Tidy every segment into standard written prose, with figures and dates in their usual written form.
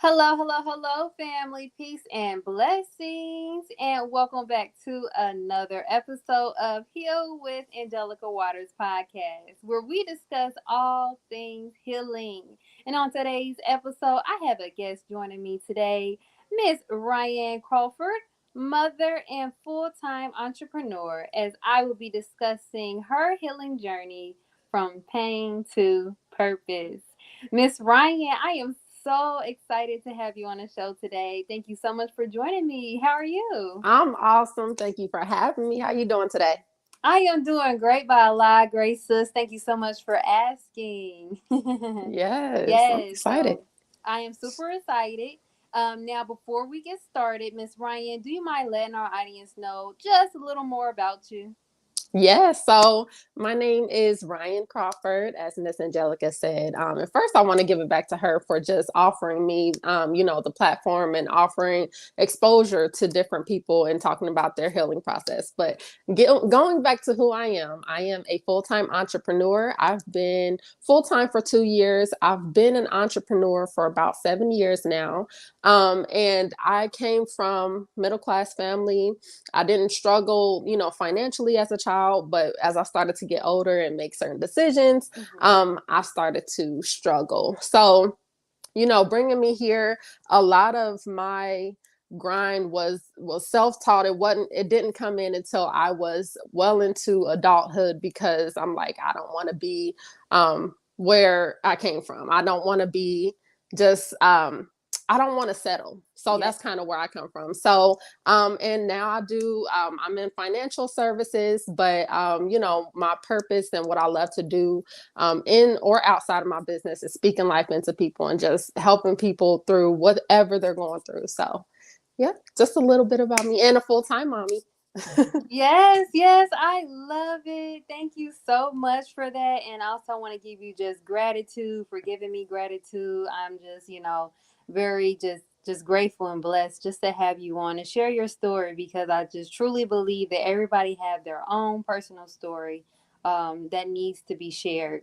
Hello, hello, hello, family, peace and blessings, and welcome back to another episode of Heal with Angelica Waters podcast, where we discuss all things healing. And on today's episode, I have a guest joining me today, Miss Ryan Crofford, mother and full-time entrepreneur, as I will be discussing her healing journey from pain to purpose. Miss Ryan, I am so excited to have you on the show today. Thank you so much for joining me. How are you? I'm awesome. Thank you for having me. How you doing today? I am doing great by a lot of grace, sis. Thank you so much for asking. Yes, I'm Yes, excited. so I am super excited. Now, before we get started, Miss Ryan, do you mind letting our audience know just a little more about you? Yeah, so my name is Ryan Crofford, as Miss Angelica said. And first, I want to give it back to her for just offering me, the platform and offering exposure to different people and talking about their healing process. But going back to who I am a full time entrepreneur. I've been full time for 2 years. I've been an entrepreneur for about 7 years now. And I came from middle class family. I didn't struggle, financially as a child, but as I started to get older and make certain decisions, Mm-hmm. I started to struggle. So, bringing me here, a lot of my grind was self-taught. It didn't come in until I was well into adulthood, because I'm like, I don't want to be where I came from. I don't want to be just I don't want to settle. So Yeah. that's kind of where I come from. So and now I'm in financial services, but my purpose and what I love to do in or outside of my business is speaking life into people and just helping people through whatever they're going through. So, yeah, just a little bit about me, and a full time mommy. Yes, yes, I love it. Thank you so much for that. And I also want to give you just gratitude for giving me gratitude. I'm just, very just grateful and blessed just to have you on and share your story, because I just truly believe that everybody have their own personal story that needs to be shared.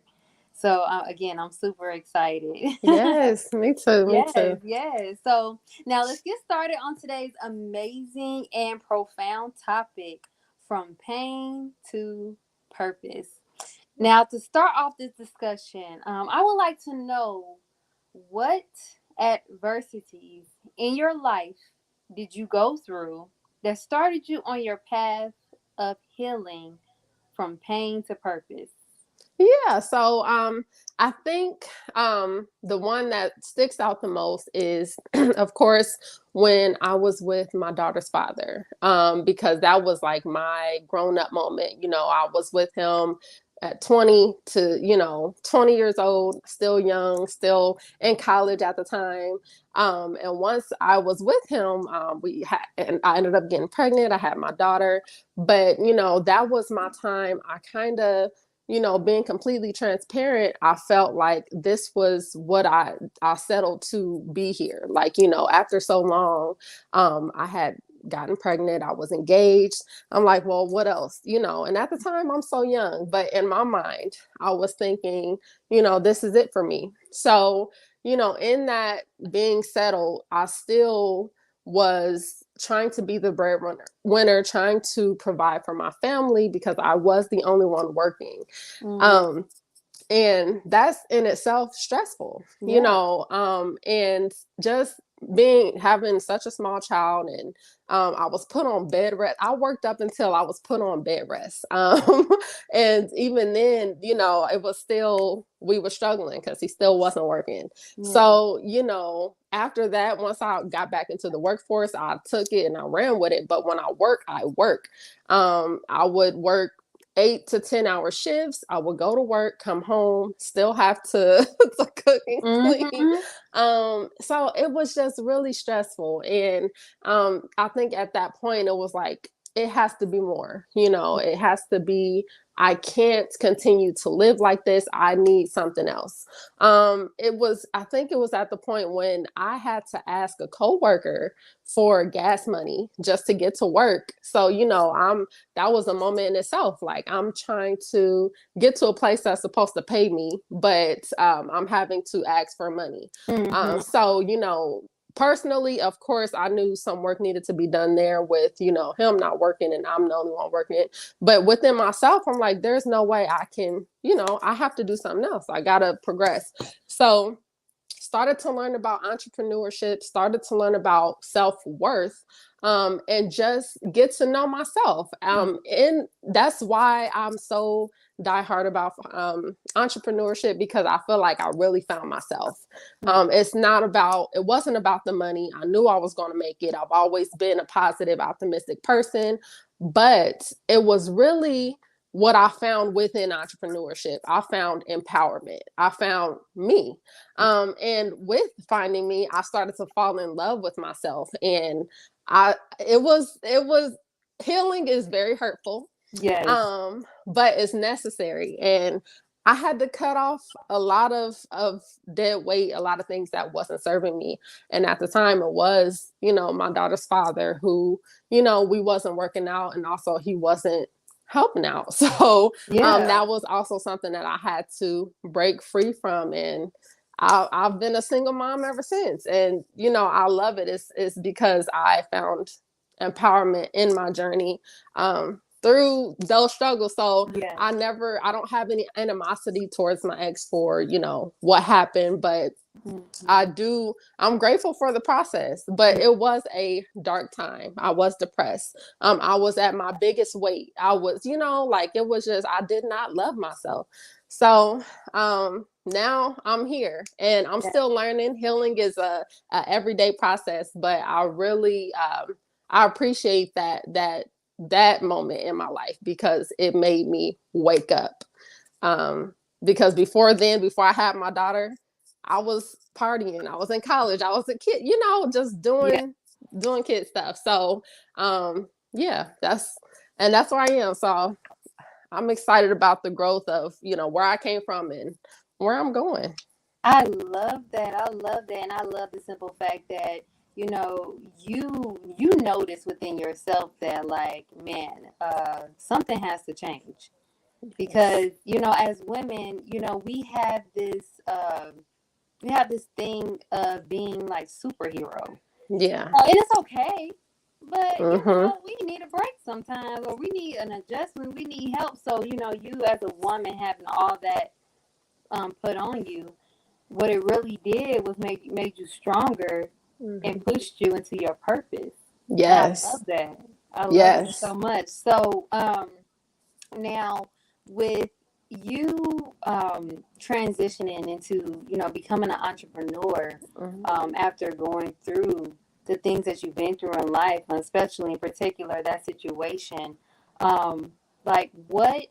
So again, I'm super excited. Yes, me too. Me Yes, too. yes. So now let's get started on today's amazing and profound topic, from pain to purpose. Now, to start off this discussion, I would like to know, what adversities in your life did you go through that started you on your path of healing from pain to purpose? Yeah, so I think the one that sticks out the most is, of course, when I was with my daughter's father, because that was like my grown up moment. I was with him at 20 to 20 years old, still young, still in college at the time. And once I was with him, and I ended up getting pregnant. I had my daughter, but that was my time. I kind of, being completely transparent, I felt like this was what I settled to be here. Like, after so long, I had gotten pregnant, I was engaged. I'm like, well, what else? And at the time I'm so young, but in my mind, I was thinking, this is it for me. So, in that being settled, I still was trying to be the breadwinner, trying to provide for my family because I was the only one working. Mm, Um, and that's in itself stressful, yeah. and just having such a small child, and I was put on bed rest. I worked up until I was put on bed rest. And even then, it was still, we were struggling because he still wasn't working. Yeah. So, after that, once I got back into the workforce, I took it and I ran with it. But when I work. I would work 8 to 10 hour shifts. I would go to work, come home, still have to, to cook and clean. Mm-hmm. So it was just really stressful. And I think at that point it was like, it has to be more, it has to be, I can't continue to live like this. I need something else. I think it was at the point when I had to ask a coworker for gas money just to get to work. So, that was a moment in itself. Like, I'm trying to get to a place that's supposed to pay me, but I'm having to ask for money. Mm-hmm. So, personally, of course, I knew some work needed to be done there with, him not working and I'm the only one working it. But within myself, I'm like, there's no way I can, I have to do something else. I got to progress. So started to learn about entrepreneurship, started to learn about self-worth, and just get to know myself. And that's why I'm so diehard about entrepreneurship, because I feel like I really found myself. It wasn't about the money. I knew I was going to make it. I've always been a positive, optimistic person, but it was really what I found within entrepreneurship. I found empowerment. I found me. And with finding me, I started to fall in love with myself. And it was healing is very hurtful. Yes. But it's necessary. And I had to cut off a lot of dead weight, a lot of things that wasn't serving me. And at the time it was, my daughter's father who, we wasn't working out, and also he wasn't helping out. So Yeah. that was also something that I had to break free from. And I've been a single mom ever since. And, I love it. It's because I found empowerment in my journey. Through those struggles. So Yeah. I don't have any animosity towards my ex for, what happened, but I'm grateful for the process, but it was a dark time. I was depressed. I was at my biggest weight. I was, like, it was just, I did not love myself. So, now I'm here and I'm Yeah. still learning. Healing is a everyday process, but I really, I appreciate that moment in my life, because it made me wake up. Because before I had my daughter, I was partying, I was in college, I was a kid, just Yeah. doing kid stuff. So yeah, that's where I am. So I'm excited about the growth of, where I came from and where I'm going. I love that. I love that. And I love the simple fact that, you notice within yourself that, like, man, something has to change. Yes. Because, as women, we have this thing of being like superhero. Yeah. And it's okay. But, Mm-hmm. we need a break sometimes, or we need an adjustment. We need help. So, you as a woman having all that put on you, what it really did was made you stronger Mm-hmm. and pushed you into your purpose. And I Yes. love that. I love that Yes. so much. So now with you transitioning into becoming an entrepreneur, Mm-hmm. after going through the things that you've been through in life, especially in particular that situation, like what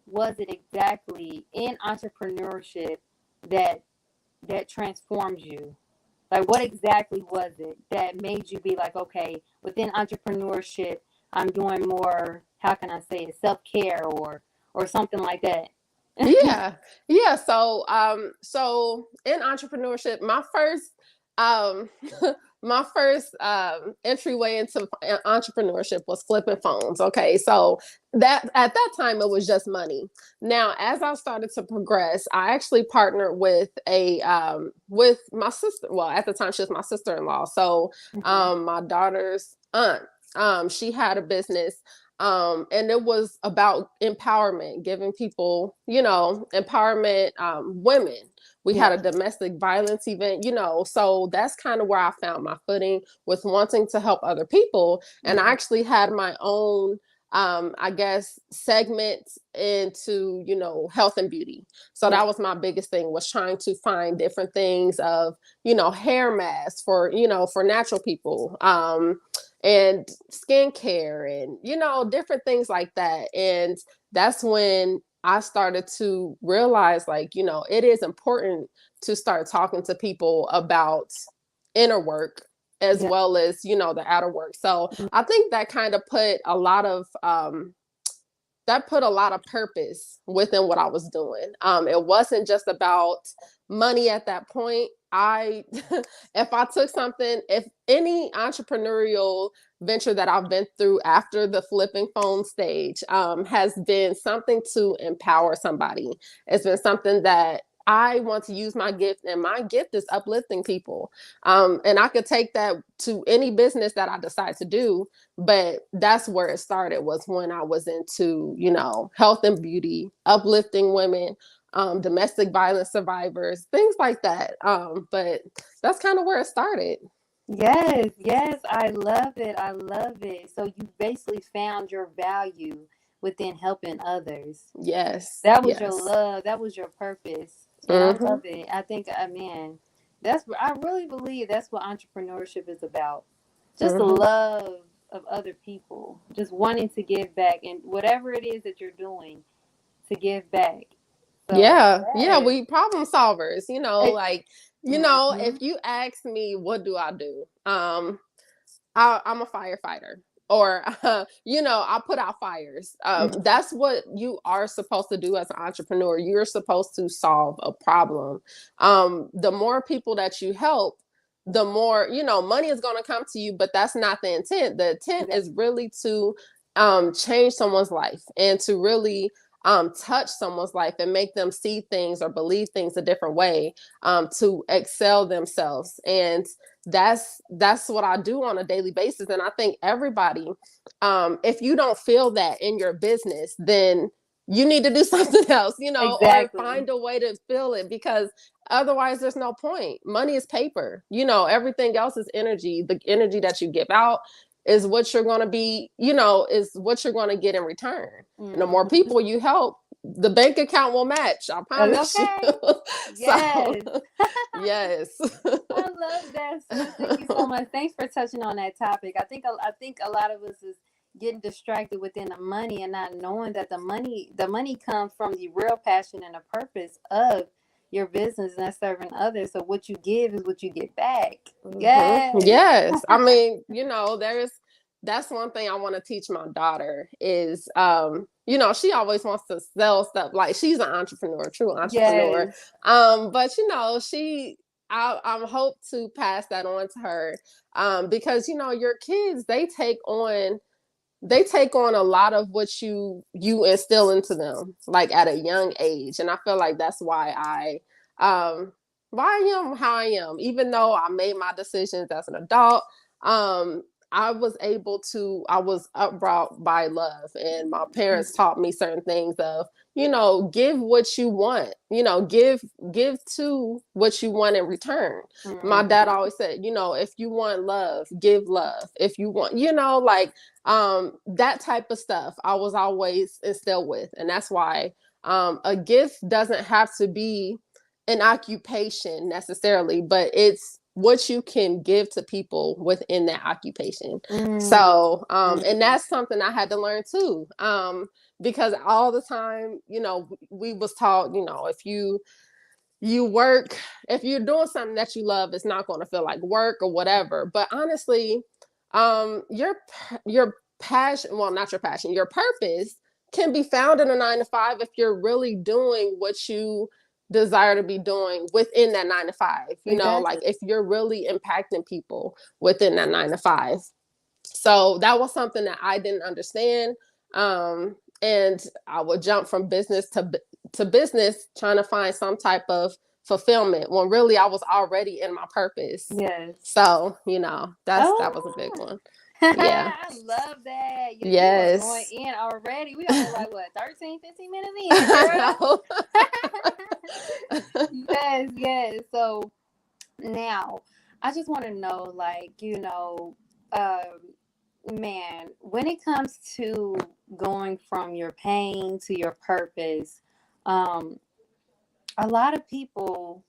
was it exactly in entrepreneurship that transforms you? Like, what exactly was it that made you be like, okay, within entrepreneurship, I'm doing more, how can I say it, self-care or something like that? Yeah. Yeah. So in entrepreneurship, um my first entryway into entrepreneurship was flipping phones. Okay. So that at that time it was just money. Now, as I started to progress, I actually partnered with my sister. Well, at the time she was my sister-in-law. So Mhm. my daughter's aunt, she had a business, and it was about empowerment, giving people, empowerment, women. We Yeah. had a domestic violence event, so that's kind of where I found my footing with wanting to help other people. And I Mhm. actually had my own, I guess, segment into, health and beauty. So Yeah. that was my biggest thing, was trying to find different things of, hair masks for, for natural people. And skincare and, different things like that. And that's when I started to realize, like, it is important to start talking to people about inner work, as Yeah. well as, the outer work. So I think that kind of put a lot of purpose within what I was doing. It wasn't just about money at that point. If I took something, if any entrepreneurial venture that I've been through after the flipping phone stage has been something to empower somebody. It's been something that I want to use my gift, and my gift is uplifting people. And I could take that to any business that I decide to do, but that's where it started, was when I was into, health and beauty, uplifting women, domestic violence survivors, things like that. But that's kind of where it started. Yes, yes, I love it. I love it. So you basically found your value within helping others. Yes, That was your yes. love. That was your purpose. And I Mm-hmm, love it. I think, man, that's what I really believe that's what entrepreneurship is about. Just the mm-hmm. love of other people, just wanting to give back and whatever it is that you're doing to give back. So, Yeah, yeah, yes. we problem solvers, like, if Mhm. you ask me, what do I do? I'm a firefighter, or I'll put out fires. Mhm. That's what you are supposed to do as an entrepreneur. You're supposed to solve a problem. The more people that you help, the more, money is going to come to you, but that's not the intent. The intent Yeah. is really to change someone's life, and to really touch someone's life and make them see things or believe things a different way, to excel themselves. And that's what I do on a daily basis. And I think everybody, if you don't feel that in your business, then you need to do something else, or Exactly. find a way to feel it, because otherwise there's no point. Money is paper, everything else is energy. The energy that you give out is what you're going to be, is what you're going to get in return. And the more Mhm. people you help, the bank account will match, I promise you. Okay. So Yes. yes. I love that, sis. Thank you so much. Thanks for touching on that topic. I think a lot of us is getting distracted within the money and not knowing that the money comes from the real passion and the purpose of your business, and that's serving others. So what you give is what you get back. Yes. Yes. I mean, that's one thing I want to teach my daughter is, she always wants to sell stuff. Like, she's an entrepreneur, true entrepreneur. Yes. But I hope to pass that on to her. Because, your kids, they take on a lot of what you instill into them, like, at a young age. And I feel like that's um why I am how I am. Even though I made my decisions as an adult, um I was brought by love, and my parents taught me certain things of, give what you want, give to what you want in return. My dad Mhm. always said, if you want love, give love. If you want, like, that type of stuff I was always instilled with. And that's why, a gift doesn't have to be an occupation necessarily, but it's what you can give to people within that occupation. Mm. So, and that's something I had to learn too, because all the time, we was taught, if you work, if you're doing something that you love, it's not going to feel like work or whatever. But honestly, your passion, well, not your passion, your purpose can be found in a 9 to 5 if you're really doing what you desire to be doing within that 9 to 5. Like, Exactly. if you're really impacting people within that 9 to 5. So that was something that I didn't understand. And I would jump from business to business, trying to find some type of fulfillment, when really I was already in my purpose. Yes. So, that was a big Oh, one. Yeah. I love that. You are going Yes. in already. We only like what 13, 15 minutes in, I girl. know. Yes, yes. So now I just want to know, man, when it comes to going from your pain to your purpose, um, a lot of people,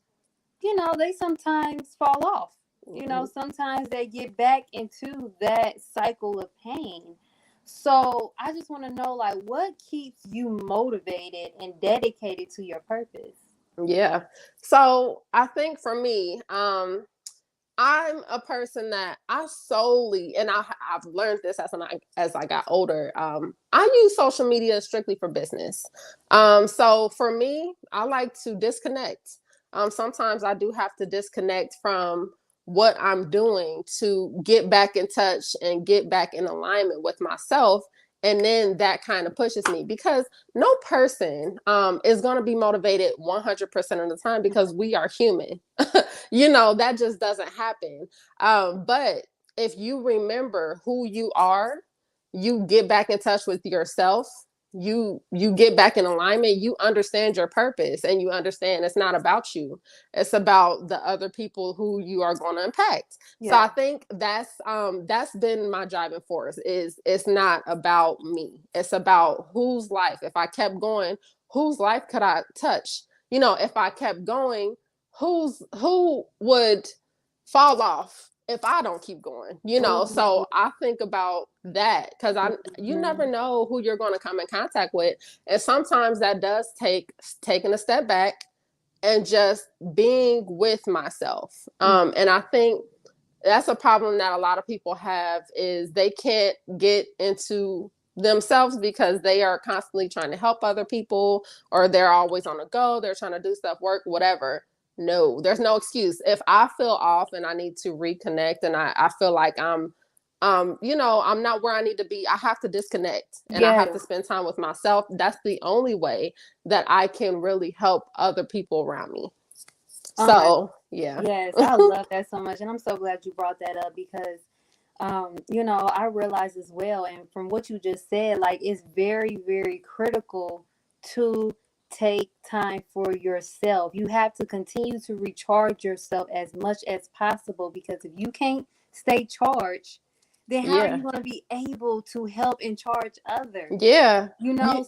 they sometimes fall off. Mhm. Sometimes they get back into that cycle of pain. So I just want to know, what keeps you motivated and dedicated to your purpose? Yeah. So I think for me, I'm a person that I solely, and I've learned this as I got older. I use social media strictly for business. So for me, I like to disconnect. Sometimes I do have to disconnect from what I'm doing to get back in touch and get back in alignment with myself. And then that kind of pushes me, because no person is going to be motivated 100% of the time, because we are human. That just doesn't happen. But if you remember who you are, you get back in touch with yourself, you get back in alignment, you understand your purpose, and you understand it's not about you, it's about the other people who you are going to impact. So I Yeah. think that's been my driving force, is it's not about me, it's about whose life, if I kept going, whose life could I touch? If I kept going, who would fall off if I don't keep going? Ooh. So I think about that, because you never Mhm. know who you're going to come in contact with, and sometimes that does take taking a step back and just being with myself. And I think that's a problem that a lot of people have, is they can't get into themselves because they are constantly trying to help other people, or they're always on the go, they're trying to do stuff, work, whatever. No, there's no excuse. If I feel off and I need to reconnect, and I feel like I'm not where I need to be, I have to disconnect and I have Yes. to spend time with myself. That's the only way that I can really help other people around me. Oh my. So yeah. Yes, I love that so much, and I'm so glad you brought that up because, I realize as well, and from what you just said, like it's very, very critical to take time for yourself. You have to continue to recharge yourself as much as possible, because if you can't stay charged, then how are you Yeah. going to be able to help and charge others? Yeah.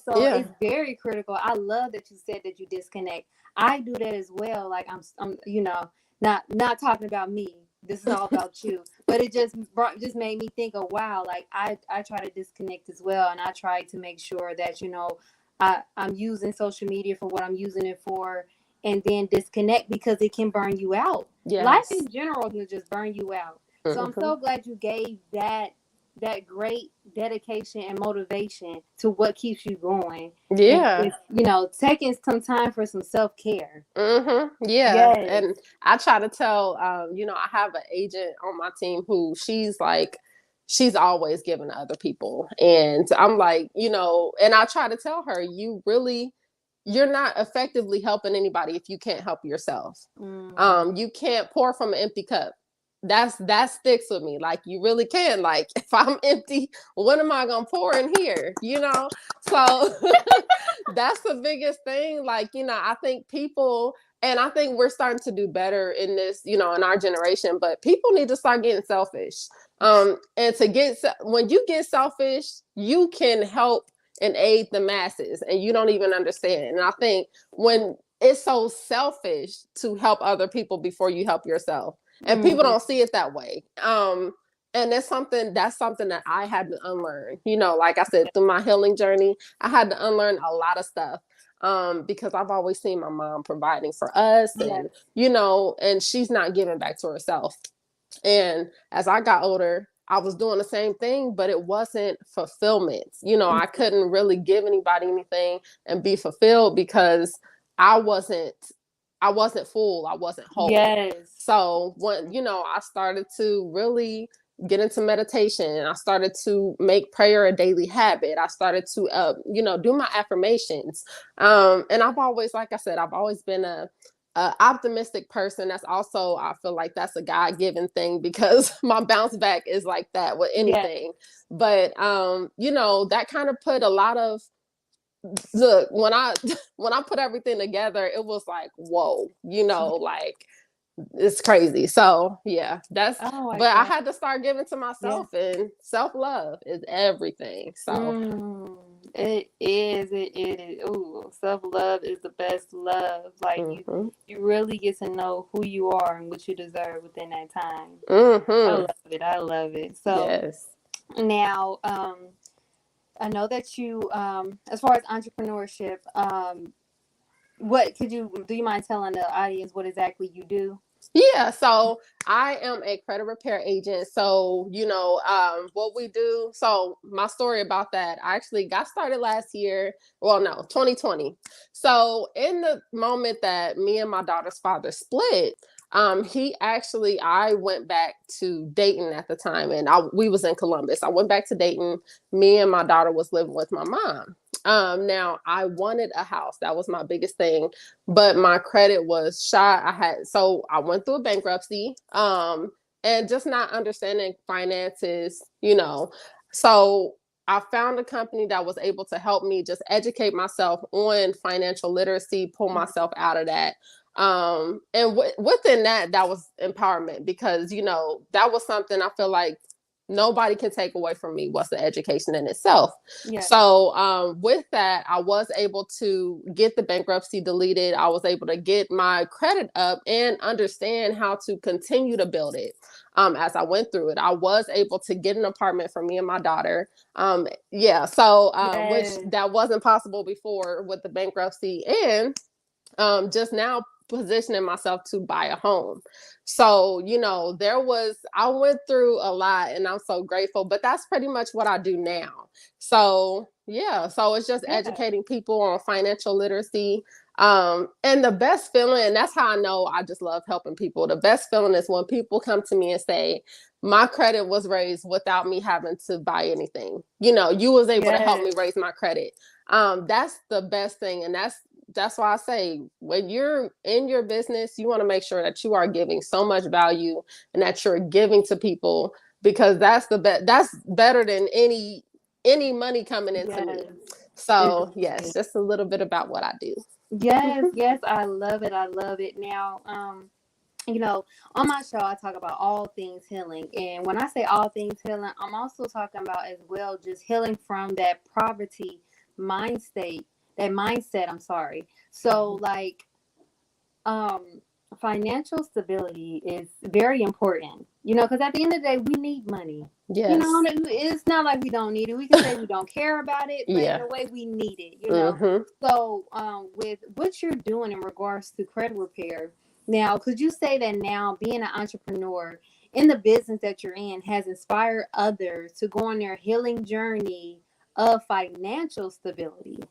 So Yeah. it's very critical. I love that you said that you disconnect. I do that as well. Like I'm not talking about me. This is all about you. But it just made me think of, wow, like I try to disconnect as well, and I try to make sure that I'm using social media for what I'm using it for, and then disconnect, because it can burn you out. Life Yes. in general can just burn you out. So I'm Hmm. so glad you gave that great dedication and motivation to what keeps you going. And Yeah. it's, taking some time for some self-care. Yeah. Yes. And I try to tell, I have an agent on my team who she's always giving to other people. And I'm like, and I try to tell her, you're not effectively helping anybody if you can't help yourself. Mm. You can't pour from an empty cup. That sticks with me. Like, you really can. Like, if I'm empty, what am I gonna pour in here? So that's the biggest thing. Like, I think people, and I think we're starting to do better in this, in our generation, but people need to start getting selfish. And when you get selfish, you can help and aid the masses, and you don't even understand. And I think when it's so selfish to help other people before you help yourself, and people Mm. don't see it that way. And that's something that I had to unlearn. Like I said, through my healing journey, I had to unlearn a lot of stuff. Because I've always seen my mom providing for us, Yes. and she's not giving back to herself. And as I got older, I was doing the same thing, but it wasn't fulfillment. I couldn't really give anybody anything and be fulfilled, because I wasn't I wasn't full, I wasn't whole. Yes. So when, I started to really get into meditation, and I started to make prayer a daily habit. I started to do my affirmations. And I've always, like I said, I've always been a optimistic person. That's also, I feel like that's a God-given thing, because my bounce back is like that with Yes. anything. But that kind of put a lot of, look, when I when I put everything together, it was like, whoa, like, it's crazy. So yeah, Oh my but I God. had to start giving to Yeah. myself, and self-love is everything. So Mm. It is. It is. Ooh, self-love is the best love. Like mhm. you really get to know who you are and what you deserve within that time. I Mhm. love it. I love it. So Yes. now, I know that as far as entrepreneurship, what could you do? You mind telling the audience what exactly you do? Yeah, so I am a credit repair agent. So, what we do, so my story about that, I actually got started last year. Well, no, 2020. So, in the moment that me and my daughter's father split, I went back to Dayton at the time, and we was in Columbus. I went back to Dayton. Me and my daughter was living with my mom. Now I wanted a house. That was my biggest thing, but my credit was shot. So I went through a bankruptcy, and just not understanding finances, So I found a company that was able to help me just educate myself on financial literacy, pull myself out of that. And within that was empowerment, because that was something I feel like nobody can take away from me, was the education in itself. Yeah. So with that, I was able to get the bankruptcy deleted. I was able to get my credit up and understand how to continue to build it. As I went through it, I was able to get an apartment for me and my daughter. Which Yes. that wasn't possible before with the bankruptcy, and just now positioning myself to buy a home. So, I went through a lot, and I'm so grateful, but that's pretty much what I do now. So, yeah, so it's just Yeah. educating people on financial literacy. And the best feeling, and that's how I know I just love helping people. The best feeling is when people come to me and say, my credit was raised without me having to buy anything. You was able to help Yes. me raise my credit. That's the best thing. And that's why I say, when you're in your business, you want to make sure that you are giving so much value and that you're giving to people, because that's better than any money coming into me. Yes. It So yes, is. just a little bit about what I do. Yes, yes, I love it. I love it. Now, you know, on my show, I talk about all things healing. And when I say all things healing, I'm also talking about as well just healing from that poverty mindset, I'm sorry. So, like, um, financial stability is very important, because at the end of the day, we need money. Yes. It's not like we don't need it. We can say we don't care about it, but in Yeah. a way, we need it. Mm-hmm. So, with what you're doing in regards to credit repair, now, could you say that now being an entrepreneur in the business that you're in has inspired others to go on their healing journey of financial stability?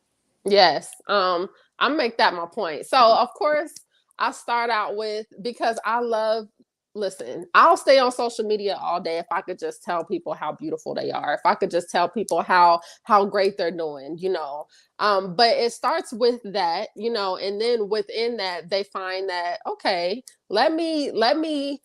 Yes. I make that my point. So of course I start out with, because I love, listen, I'll stay on social media all day if I could just tell people how beautiful they are. If I could just tell people how great they're doing. But it starts with that, and then within that they find that, okay, and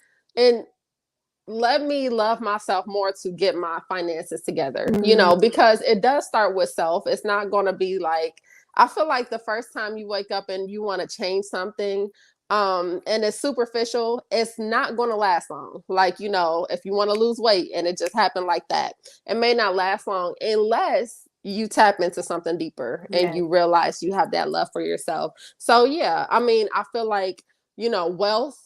let me love myself more to get my finances together, Mm, because it does start with self. It's not going to be like, I feel like the first time you wake up and you want to change something, and it's superficial, it's not going to last long. Like, if you want to lose weight and it just happened like that, it may not last long unless you tap into something deeper and yes, you realize you have that love for yourself. So yeah, I mean, I feel like, wealth,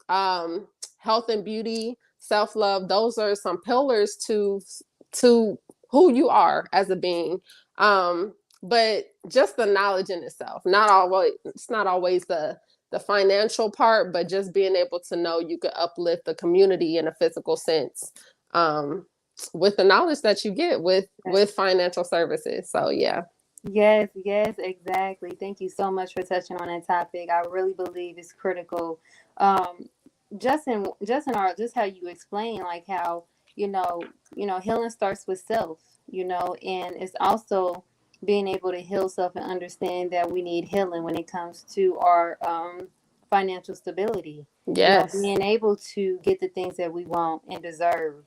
um, health and beauty, self-love, those are some pillars to who you are as a being. But just the knowledge in itself, not always, it's not always the financial part, but just being able to know you could uplift the community in a physical sense, um, with the knowledge that you get with financial services. So yeah. yes, yes, exactly. Thank you so much for touching on that topic. I really believe it's critical. Um, just how you explain, like how healing starts with self. And it's also being able to heal self and understand that we need healing when it comes to our financial stability. Yes. Being able to get the things that we want and deserve.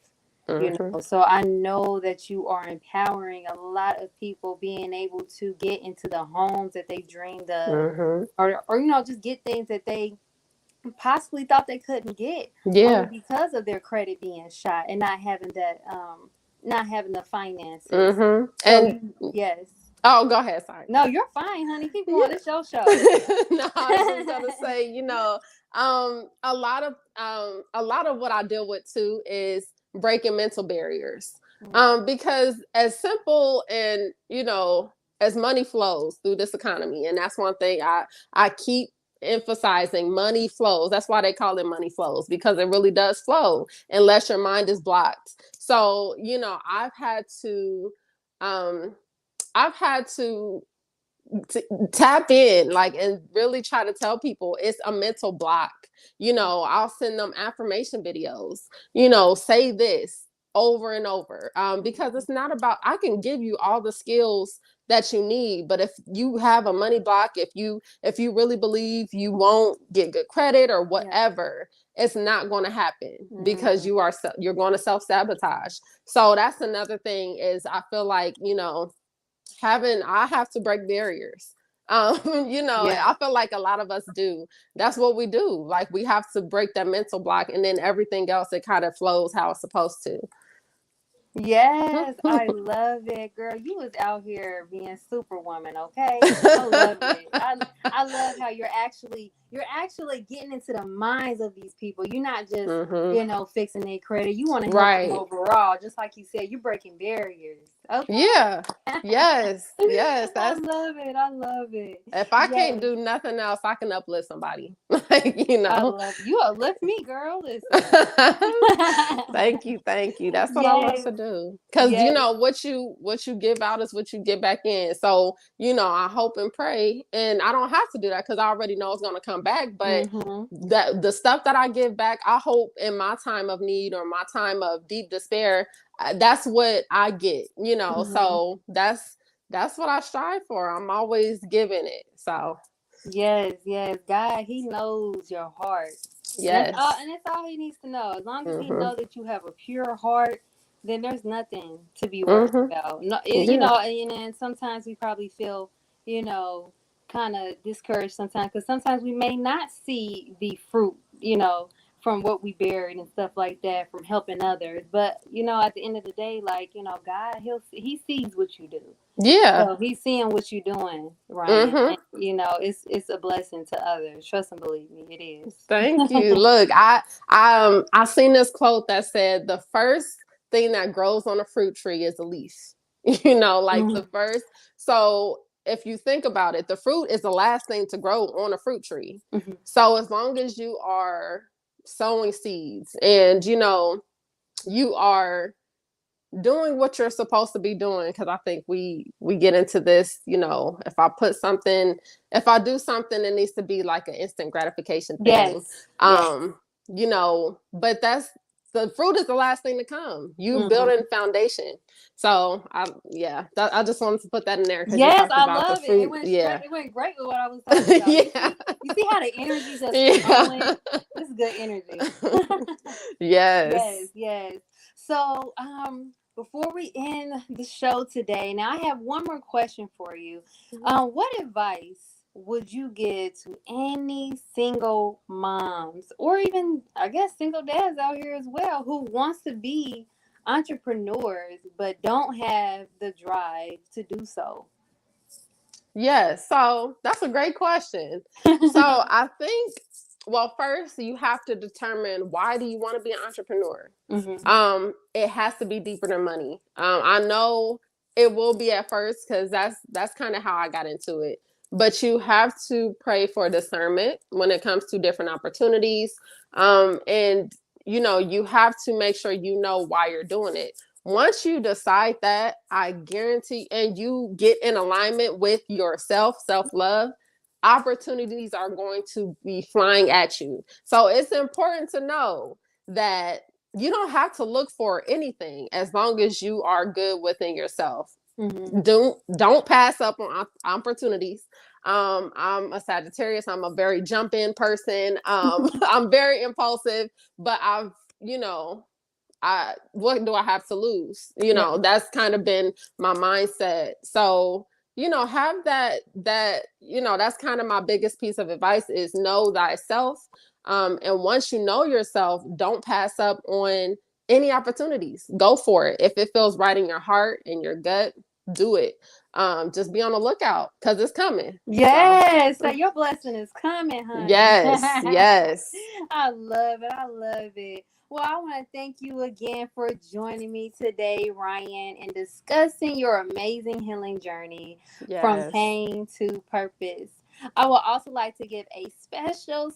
Mm-hmm. So I know that you are empowering a lot of people being able to get into the homes that they dreamed of, Mm-hmm. or just get things that they possibly thought they couldn't get, only Yeah. because of their credit being shot and not having the finances. Mm-hmm. So And you, yes. oh, go ahead. Sorry. No, you're fine, honey. Keep going. Yeah. It's your show. No, I was just gonna say, a lot of what I deal with too is breaking mental barriers. Because as simple and as money flows through this economy, and that's one thing I keep emphasizing money flows. That's why they call it money flows, because it really does flow unless your mind is blocked. So, um, I've had to tap in, like, and really try to tell people it's a mental block. I'll send them affirmation videos, say this over and over, because it's not about, I can give you all the skills that you need, but if you have a money block, if you really believe you won't get good credit or whatever, it's not going to happen, because you're going to self-sabotage. So that's another thing, is I feel like, I have to break barriers. I feel like a lot of us do. That's what we do. Like, we have to break that mental block, and then everything else, it kind of flows how it's supposed to. Yes, I love it, girl. You was out here being superwoman, okay? I love it. I love how you're actually getting into the minds of these people. You're not just fixing their credit. You want to help them overall, just like you said. You're breaking barriers. Okay. Yeah. Yes. Yes. I love it. I love it. If I can't do nothing else, I can uplift somebody. I love you. Uplift me, girl. Listen. Thank you. That's what I love to do. Because what you give out is what you get back in. So, I hope and pray, and I don't have to do that because I already know it's going to come back. But that the stuff that I give back, I hope in my time of need or my time of deep despair, that's what I get. So that's what I strive for. I'm always giving it. So yes, God, He knows your heart. Yes, and that's all He needs to know. As long as He knows that you have a pure heart, then there's nothing to be worried about. No, and sometimes we probably feel, kind of discouraged sometimes, because sometimes we may not see the fruit, from what we buried and stuff like that, from helping others. But at the end of the day, like, God, He sees what you do. Yeah. So He's seeing what you're doing, Ryan. And, it's a blessing to others. Trust and believe me, it is. Thank you. Look, I seen this quote that said the first thing that grows on a fruit tree is a leaf. The first. So if you think about it, the fruit is the last thing to grow on a fruit tree. So as long as you are sowing seeds, and you are doing what you're supposed to be doing, because I think we get into this, if I do something, it needs to be like an instant gratification thing. But the fruit is the last thing to come. You building foundation. So I just wanted to put that in there, because I love it. It went great with what I was talking about. You see how the energy just flowing? This is good energy. Yes. So before we end the show today, now I have one more question for you. What advice would you give to any single moms, or even, I guess, single dads out here as well, who wants to be entrepreneurs but don't have the drive to do so? Yes, so that's a great question. So I think, well, first you have to determine, why do you want to be an entrepreneur? It has to be deeper than money. I know it will be at first, because that's kind of how I got into it. But you have to pray for discernment when it comes to different opportunities. And you have to make sure you know why you're doing it. Once you decide that, I guarantee, and you get in alignment with yourself, self-love, opportunities are going to be flying at you. So it's important to know that you don't have to look for anything, as long as you are good within yourself. Don't pass up on opportunities. I'm a Sagittarius. I'm a very jump in person. I'm very impulsive, but what do I have to lose? That's kind of been my mindset. So, have that, that's kind of my biggest piece of advice, is know thyself. And once you know yourself, don't pass up on any opportunities. Go for it. If it feels right in your heart and your gut, do it. Just be on the lookout, because it's coming. Yes. So your blessing is coming, honey. Yes. I love it. Well, I want to thank you again for joining me today, Ryan, and discussing your amazing healing journey from pain to purpose. I would also like to give a special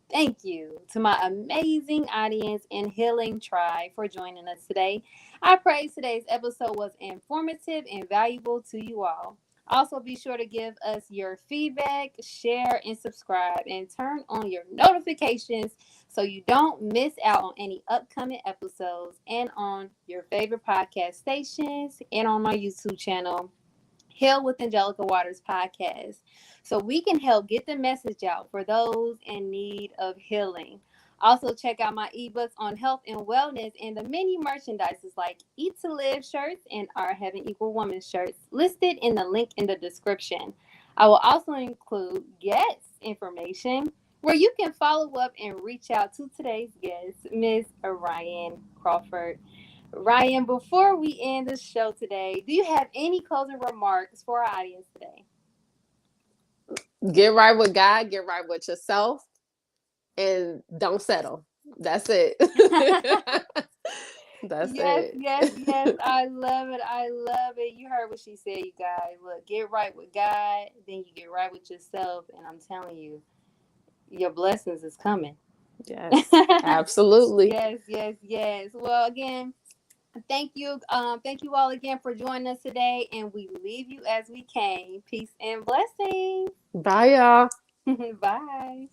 thank you to my amazing audience and healing tribe for joining us today. I pray today's episode was informative and valuable to you all. Also, be sure to give us your feedback, share, and subscribe, and turn on your notifications so you don't miss out on any upcoming episodes and on your favorite podcast stations and on my YouTube channel. Heal with Angelica Waters podcast, so we can help get the message out for those in need of healing. Also, check out my ebooks on health and wellness and the many merchandises like Eat to Live shirts and Our Heaven Equal Woman shirts listed in the link in the description. I will also include guest information where you can follow up and reach out to today's guest, Miss Ryan Crofford. Ryan, before we end the show today, do you have any closing remarks for our audience today? Get right with God, get right with yourself, and don't settle. That's it. That's Yes, it. yes, yes. I love it. I love it. You heard what she said, you guys. Look, get right with God, then you get right with yourself. And I'm telling you, your blessings is coming. Yes, absolutely. Yes, yes, yes. Well, again, thank you all again for joining us today, and we leave you as we came. Peace and blessings. Bye, y'all. Bye.